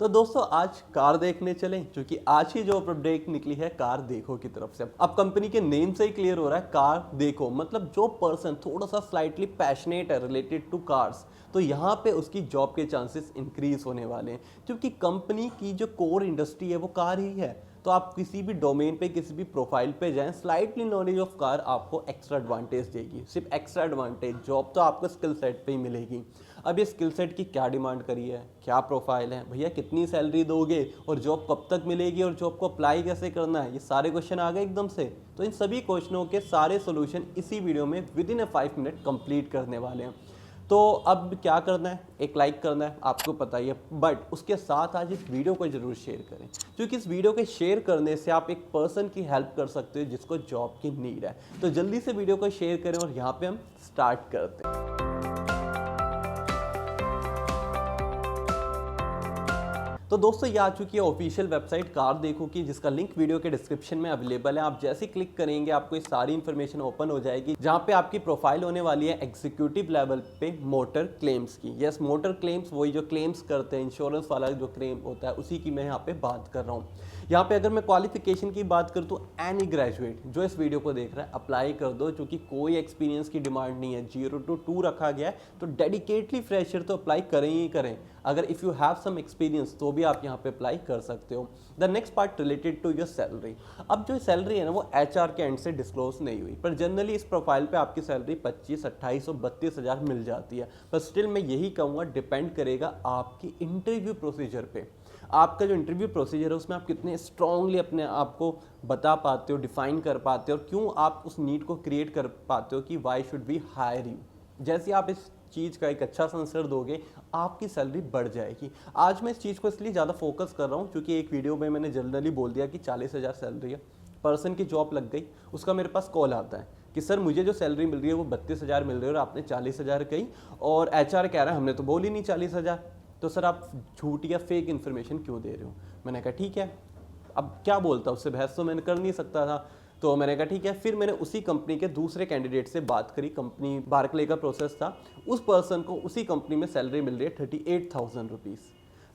तो दोस्तों आज कार देखने चलें, क्योंकि आज ही जो अपडेट निकली है कार देखो की तरफ से। अब कंपनी के नेम से ही क्लियर हो रहा है कार देखो, मतलब जो पर्सन थोड़ा सा स्लाइटली पैशनेट है रिलेटेड टू कार्स, तो यहाँ पे उसकी जॉब के चांसेस इंक्रीज होने वाले हैं, क्योंकि कंपनी की जो कोर इंडस्ट्री है वो कार ही है। तो आप किसी भी डोमेन पे किसी भी प्रोफाइल पे जाएं, स्लाइटली नॉलेज ऑफ कार आपको एक्स्ट्रा एडवांटेज देगी। सिर्फ एक्स्ट्रा एडवांटेज, जॉब तो आपको स्किल सेट पे ही मिलेगी। अब ये स्किल सेट की क्या डिमांड करी है, क्या प्रोफाइल है, भैया कितनी सैलरी दोगे और जॉब कब तक मिलेगी और जॉब को अप्लाई कैसे करना है, ये सारे क्वेश्चन आ गए एकदम से। तो इन सभी क्वेश्चनों के सारे सोल्यूशन इसी वीडियो में विद इन 5 मिनट कंप्लीट करने वाले हैं। तो अब क्या करना है, एक लाइक करना है, आपको पता ही है, बट उसके साथ आज इस वीडियो को जरूर शेयर करें, क्योंकि इस वीडियो के शेयर करने से आप एक पर्सन की हेल्प कर सकते हो जिसको जॉब की नीड है। तो जल्दी से वीडियो को शेयर करें और यहाँ पे हम स्टार्ट करते हैं। तो दोस्तों ये आ चुकी है ऑफिशियल वेबसाइट कार देखो की, जिसका लिंक वीडियो के डिस्क्रिप्शन में अवेलेबल है। आप जैसे ही क्लिक करेंगे आपको ये सारी इन्फॉर्मेशन ओपन हो जाएगी, जहाँ पे आपकी प्रोफाइल होने वाली है एग्जीक्यूटिव लेवल पे मोटर क्लेम्स की। यस, मोटर क्लेम्स, वही जो क्लेम्स करते हैं, इंश्योरेंस वाला जो क्लेम होता है उसी की मैं यहाँ पे बात कर रहा हूँ। यहाँ पे अगर मैं क्वालिफिकेशन की बात करूँ तो एनी ग्रेजुएट जो इस वीडियो को देख रहा है अप्लाई कर दो, क्योंकि कोई एक्सपीरियंस की डिमांड नहीं है, 0 to 2 रखा गया है। तो डेडिकेटली फ्रेशर तो अप्लाई करें ही करें। अगर if you have some experience तो भी आप यहाँ पे अप्लाई कर सकते हो। The next part related to your salary. अब जो सैलरी है ना वो एचआर के एंड से डिस्क्लोज नहीं हुई, पर जनरली इस प्रोफाइल पे आपकी सैलरी 25, 28 और 32 हज़ार मिल जाती है। पर स्टिल मैं यही कहूँगा, डिपेंड करेगा आपकी इंटरव्यू प्रोसीजर पे। आपका जो इंटरव्यू प्रोसीजर है उसमें आप कितने स्ट्रांगली अपने आप को बता पाते हो, डिफाइन कर पाते हो, और क्यों आप उस नीड को क्रिएट कर पाते हो कि why should be hire you. जैसे आप इस चीज़ का एक अच्छा आंसर दोगे, आपकी सैलरी बढ़ जाएगी। आज मैं इस चीज़ को इसलिए ज़्यादा फोकस कर रहा हूँ क्योंकि एक वीडियो में मैंने जनरली बोल दिया कि 40 हज़ार सैलरी है, पर्सन की जॉब लग गई, उसका मेरे पास कॉल आता है कि सर मुझे जो सैलरी मिल रही है वो 32 हज़ार मिल रही है और आपने 40 हज़ार कही, और एचआर कह रहा है हमने तो बोली नहीं 40 हज़ार, तो सर आप झूठ या फेक इन्फॉर्मेशन क्यों दे रहे हो। मैंने कहा ठीक है, अब क्या बोलता, उससे बहस तो मैंने कर नहीं सकता था। तो मैंने कहा ठीक है, फिर मैंने उसी कंपनी के दूसरे कैंडिडेट से बात करी, कंपनी बार्कले का प्रोसेस था, उस पर्सन को उसी कंपनी में सैलरी मिल रही है 38,000 रुपीज़।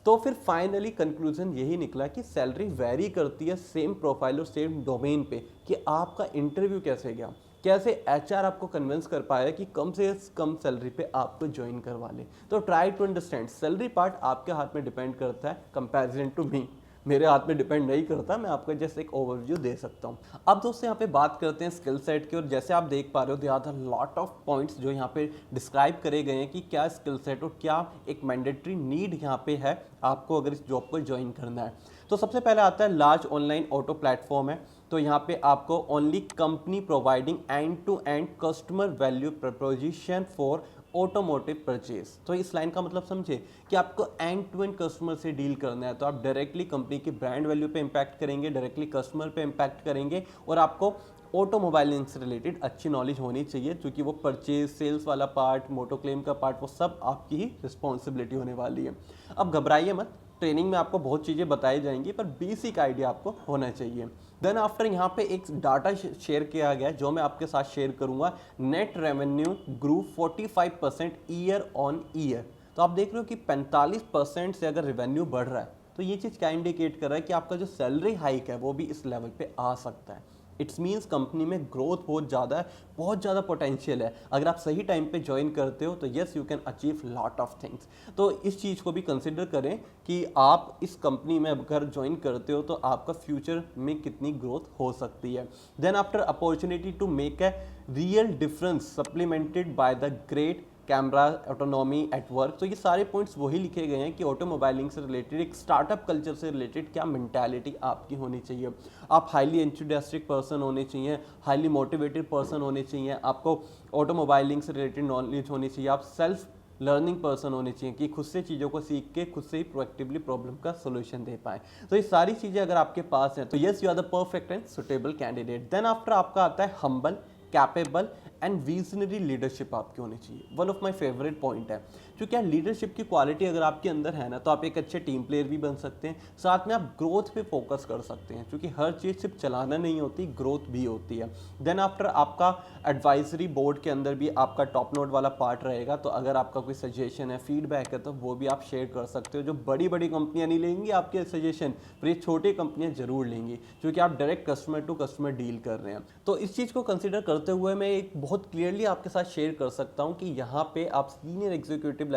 तो फिर फाइनली कंक्लूजन यही निकला कि सैलरी वेरी करती है सेम प्रोफाइल और सेम डोमेन पे, कि आपका इंटरव्यू कैसे गया, कैसे एचआर आपको कन्विंस कर पाया कि कम से कम सैलरी पे आपको ज्वाइन करवा ले। तो try to understand, salary part आपके हाथ में डिपेंड करता है कंपैरिजन टू मी, मेरे हाथ में डिपेंड नहीं करता, मैं आपको जस्ट एक ओवरव्यू दे सकता हूँ। अब दोस्तों यहाँ पे बात करते हैं स्किल सेट की, और जैसे आप देख पा रहे हो there are lot of points जो यहाँ पे डिस्क्राइब करे गए हैं कि क्या स्किल सेट और क्या एक मैंडेटरी नीड यहाँ पे है आपको अगर इस जॉब को ज्वाइन करना है। तो सबसे पहले आता है लार्ज ऑनलाइन ऑटो प्लेटफॉर्म है। तो यहाँ पे आपको only company providing end to end customer value proposition for automotive purchase. तो इस लाइन का मतलब समझे कि आपको एंड टू एंड कस्टमर से डील करना है, तो आप डायरेक्टली कंपनी की ब्रांड वैल्यू पे इम्पैक्ट करेंगे, डायरेक्टली कस्टमर पे इम्पैक्ट करेंगे, और आपको ऑटोमोबाइल से रिलेटेड अच्छी नॉलेज होनी चाहिए, क्योंकि वो परचेज, सेल्स वाला पार्ट, मोटो क्लेम का पार्ट, वो सब आपकी ही रिस्पॉन्सिबिलिटी होने वाली है। अब घबराइए मत, ट्रेनिंग में आपको बहुत चीज़ें बताई जाएंगी, पर बेसिक आइडिया आपको होना चाहिए। देन आफ्टर यहाँ पे एक डाटा शेयर किया गया है जो मैं आपके साथ शेयर करूंगा। Net revenue grew 45% year on year. तो आप देख रहे हो कि 45% से अगर रेवेन्यू बढ़ रहा है, तो ये चीज़ क्या इंडिकेट कर रहा है कि आपका जो सैलरी हाइक है वो भी इस लेवल पे आ सकता है। इट्स मीन्स कंपनी में ग्रोथ बहुत ज़्यादा है, बहुत ज़्यादा पोटेंशियल है। अगर आप सही टाइम पे ज्वाइन करते हो तो yes you can achieve lot of things. तो इस चीज़ को भी कंसिडर करें कि आप इस कंपनी में अगर ज्वाइन करते हो तो आपका फ्यूचर में कितनी ग्रोथ हो सकती है। Then after opportunity to make a real difference supplemented by the great camera autonomy at work. तो ये सारे पॉइंट्स वही लिखे गए हैं कि ऑटोमोबाइलिंग से रिलेटेड, एक स्टार्टअप कल्चर से रिलेटेड क्या मेंटालिटी आपकी होनी चाहिए। आप हाईली एंथुसियास्टिक पर्सन होने चाहिए, हाईली मोटिवेटेड पर्सन होने चाहिए, आपको ऑटोमोबाइलिंग से रिलेटेड नॉलेज होनी चाहिए, आप सेल्फ लर्निंग पर्सन होने चाहिए कि खुद से चीज़ों को सीख के खुद से ही प्रोएक्टिवली प्रॉब्लम का सोल्यूशन दे पाए। तो ये सारी चीज़ें अगर आपके पास हैं तो yes you are the perfect and suitable candidate. Then after आपका आता है humble, capable and visionary leadership आपकी होनी चाहिए। One of my favourite point है, क्योंकि यार लीडरशिप की क्वालिटी अगर आपके अंदर है ना, तो आप एक अच्छे टीम प्लेयर भी बन सकते हैं, साथ में आप ग्रोथ पे फोकस कर सकते हैं, क्योंकि हर चीज़ सिर्फ चलाना नहीं होती, ग्रोथ भी होती है। देन आफ्टर आपका एडवाइजरी बोर्ड के अंदर भी आपका टॉप नोट वाला पार्ट रहेगा, तो अगर आपका कोई सजेशन है, फीडबैक है, तो वो भी आप शेयर कर सकते हो। जो बड़ी बड़ी कंपनियां नहीं लेंगी आपके सजेशन, पर ये छोटी कंपनियां जरूर लेंगी, क्योंकि आप direct customer to customer deal कर रहे हैं। तो इस चीज़ को कंसिडर करते हुए मैं एक बहुत क्लियरली आपके साथ शेयर कर सकता हूं कि यहाँ पे आप सीनियर एग्जीक्यूटिव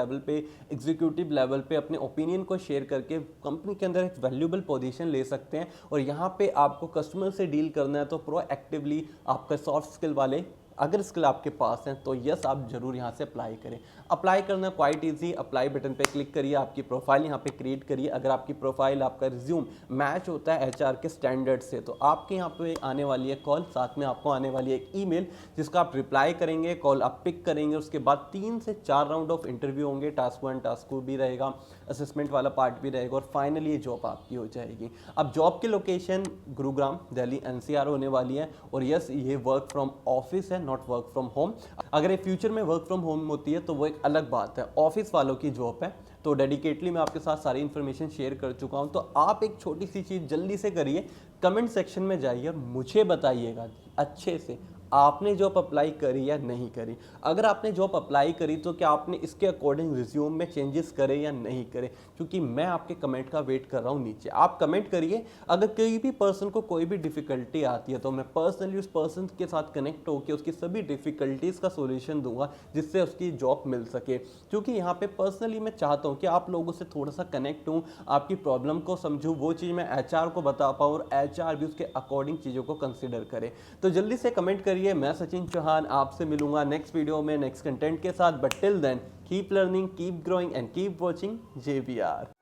लेवल पे अपने ओपिनियन को शेयर करके कंपनी के अंदर एक वैल्यूएबल पोजीशन ले सकते हैं। और यहाँ पे आपको कस्टमर से डील करना है, तो प्रोएक्टिवली आपका सॉफ्ट स्किल वाले अगर स्किल आपके पास है, तो यस आप जरूर यहाँ से अप्लाई करें। अप्लाई करना क्वाइट इजी, अप्लाई बटन पे क्लिक करिए, आपकी प्रोफाइल यहाँ पे क्रिएट करिए। अगर आपकी प्रोफाइल, आपका रिज्यूम मैच होता है एचआर के स्टैंडर्ड से, तो आपके यहाँ पे आने वाली है कॉल, साथ में आपको आने वाली है एक ईमेल जिसका आप रिप्लाई करेंगे, कॉल आप पिक करेंगे। उसके बाद 3 से 4 राउंड ऑफ इंटरव्यू होंगे, टास्क 1 टास्क 2 भी रहेगा, असेसमेंट वाला पार्ट भी रहेगा, और फाइनली ये जॉब आपकी हो जाएगी। अब जॉब की लोकेशन गुरुग्राम दिल्ली एनसीआर होने वाली है, और यस ये वर्क फ्रॉम ऑफिस है, नॉट वर्क फ्रॉम होम। अगर ये फ्यूचर में वर्क फ्रॉम होम होती है तो वो एक अलग बात है, ऑफिस वालों की जॉब है। तो डेडिकेटली मैं आपके साथ सारी इन्फॉर्मेशन शेयर कर चुका हूं। तो आप एक छोटी सी चीज़ जल्दी से करिए, कमेंट सेक्शन में जाइए और मुझे बताइएगा अच्छे से आपने जॉब अप्लाई करी या नहीं करी। अगर आपने जॉब अप्लाई करी तो क्या आपने इसके अकॉर्डिंग रिज्यूम में चेंजेस करे या नहीं करे, क्योंकि मैं आपके कमेंट का वेट कर रहा हूँ। नीचे आप कमेंट करिए। अगर कोई भी पर्सन को कोई भी डिफिकल्टी आती है, तो मैं पर्सनली उस पर्सन के साथ कनेक्ट होकर उसकी सभी डिफिकल्टीज़ का सोल्यूशन दूंगा, जिससे उसकी जॉब मिल सके। क्योंकि यहाँ पे पर्सनली मैं चाहता हूँ कि आप लोगों से थोड़ा सा कनेक्ट हूँ, आपकी प्रॉब्लम को समझूँ, वो चीज़ मैं एचआर को बता पाऊँ और एचआर भी उसके अकॉर्डिंग चीज़ों को कंसिडर करे। तो जल्दी से कमेंट करिए। मैं सचिन चौहान आपसे मिलूंगा नेक्स्ट वीडियो में नेक्स्ट कंटेंट के साथ, but till then keep learning, keep growing and keep watching JBR।